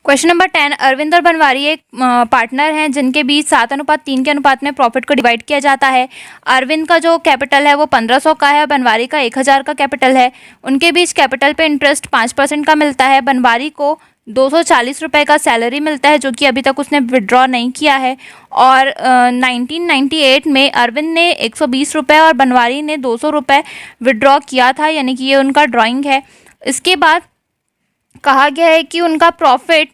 Question number 10, Arvind और बनवारी एक partner हैं जिनके बीच 7:3 के अनुपात में प्रॉफिट को डिवाइड किया जाता है। अरविंद का जो कैपिटल है वो 1500 का है और बनवारी का 1000 का कैपिटल है। उनके बीच कैपिटल पे इंटरेस्ट 5% का मिलता है। बनवारी को 240 रुपये का सैलरी मिलता है जो कि अभी तक उसने विड्रॉ नहीं किया है। और 1998 में अरविंद ने 120 रुपये और बनवारी ने 200 रुपये विड्रॉ किया था, यानी कि ये उनका ड्राइंग है। इसके बाद कहा गया है कि उनका प्रॉफिट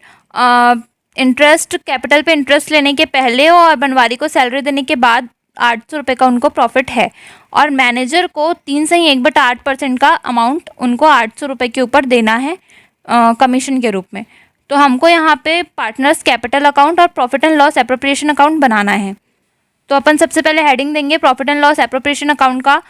इंटरेस्ट कैपिटल पे इंटरेस्ट लेने के पहले और बनवारी को सैलरी देने के बाद 800 रुपये का उनको प्रॉफिट है। और मैनेजर को 3 से 1/8% का अमाउंट उनको 800 रुपये के ऊपर देना है कमीशन के रूप में। तो हमको यहाँ पे पार्टनर्स कैपिटल अकाउंट और profit and loss appropriation account बनाना है। तो अपन सबसे पहले हेडिंग देंगे profit and loss appropriation account का।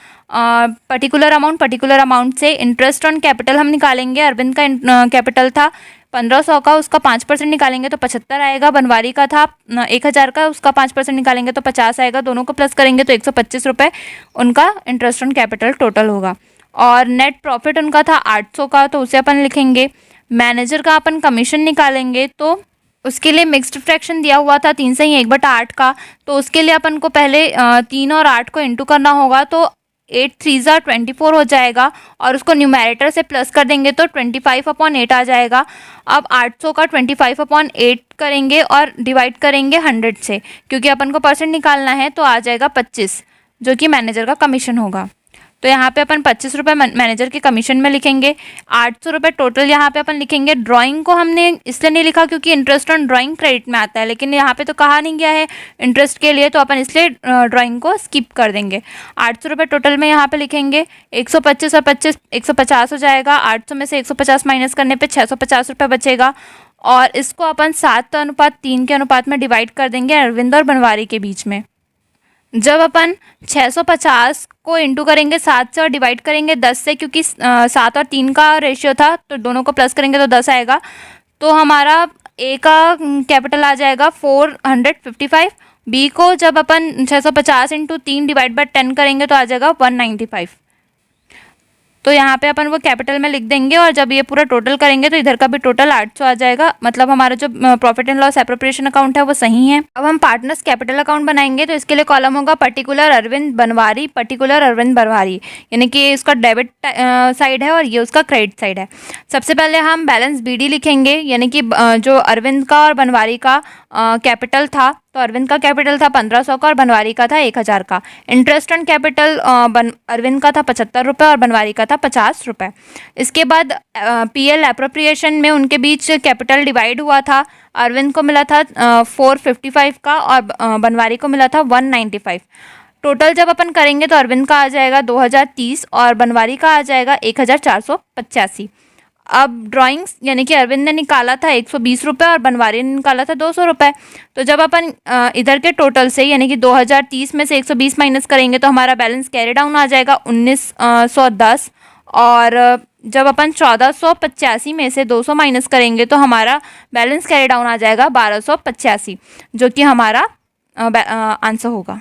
पर्टिकुलर अमाउंट से इंटरेस्ट ऑन कैपिटल हम निकालेंगे। अरविंद का कैपिटल था 1500 का, उसका 5% निकालेंगे तो 75 आएगा। बनवारी का था 1000 का, उसका 5% निकालेंगे तो 50 आएगा। दोनों को प्लस करेंगे तो 125 रुपये उनका इंटरेस्ट ऑन कैपिटल टोटल होगा। और नेट प्रॉफिट उनका था 800 का, तो उसे अपन लिखेंगे। मैनेजर का अपन कमीशन निकालेंगे तो उसके लिए मिक्स्ड फ्रैक्शन दिया हुआ था 3 से 1/8 का, तो उसके लिए अपन को पहले 3 और 8 को इंटू करना होगा, तो 8 3 24 हो जाएगा। और उसको न्यूमैरेटर से प्लस कर देंगे तो 25/8 आ जाएगा। अब 800 का 25/8 करेंगे और डिवाइड करेंगे 100 से, क्योंकि अपन को परसेंट निकालना है, तो आ जाएगा 25, जो कि मैनेजर का कमीशन होगा। तो यहाँ पे अपन 25 रुपये मैनेजर के कमीशन में लिखेंगे। 800 रुपये टोटल यहाँ पे अपन लिखेंगे। ड्राइंग को हमने इसलिए नहीं लिखा क्योंकि इंटरेस्ट ऑन ड्राइंग क्रेडिट में आता है, लेकिन यहाँ पे तो कहा नहीं गया है इंटरेस्ट के लिए, तो अपन इसलिए ड्राइंग को स्किप कर देंगे। 800 रुपये टोटल में यहाँ पे लिखेंगे। 125 और 25 150 हो जाएगा। 800 में से 150 माइनस करने पर 650 रुपये बचेगा। और इसको अपन 7:3 के अनुपात में डिवाइड कर देंगे अरविंद और बनवारी के बीच में। जब अपन 650 को इंटू करेंगे 7 से और डिवाइड करेंगे 10 से, क्योंकि 7 और 3 का रेशियो था, तो दोनों को प्लस करेंगे तो 10 आएगा। तो हमारा ए का कैपिटल आ जाएगा 455। बी को जब अपन 650 इंटू 3 डिवाइड बाय 10 करेंगे तो आ जाएगा 195। तो यहाँ पे अपन वो कैपिटल में लिख देंगे और जब ये पूरा टोटल करेंगे तो इधर का भी टोटल 800 आ जाएगा। मतलब हमारा जो profit and loss appropriation account है वो सही है। अब हम पार्टनर्स कैपिटल अकाउंट बनाएंगे, तो इसके लिए कॉलम होगा पर्टिकुलर अरविंद बनवारी, पर्टिकुलर अरविंद बनवारी, यानी कि इसका डेबिट साइड है और ये उसका क्रेडिट साइड है। सबसे पहले हम बैलेंस BD लिखेंगे, यानी कि जो अरविंद का और बनवारी का कैपिटल था, तो अरविंद का कैपिटल था 1500 का और बनवारी का था 1000 का। इंटरेस्ट ऑन कैपिटल अरविंद का था 75 रुपये और बनवारी का था 50 रुपये। इसके बाद PL एप्रोप्रिएशन में उनके बीच कैपिटल डिवाइड हुआ था। अरविंद को मिला था 455 का और बनवारी को मिला था 195। टोटल जब अपन करेंगे तो अरविंद का आ जाएगा 2030 और बनवारी का आ जाएगा 1485। अब ड्राइंग्स, यानी कि अरविंद ने निकाला था 120 रुपये और बनवारी ने निकाला था 200 रुपये। तो जब अपन इधर के टोटल से, यानी कि 2030 में से 120 माइनस करेंगे तो हमारा बैलेंस कैरी डाउन आ जाएगा 1910। और जब अपन 1485 में से 200 माइनस करेंगे तो हमारा बैलेंस कैरी डाउन आ जाएगा 1285, जो कि हमारा आंसर होगा।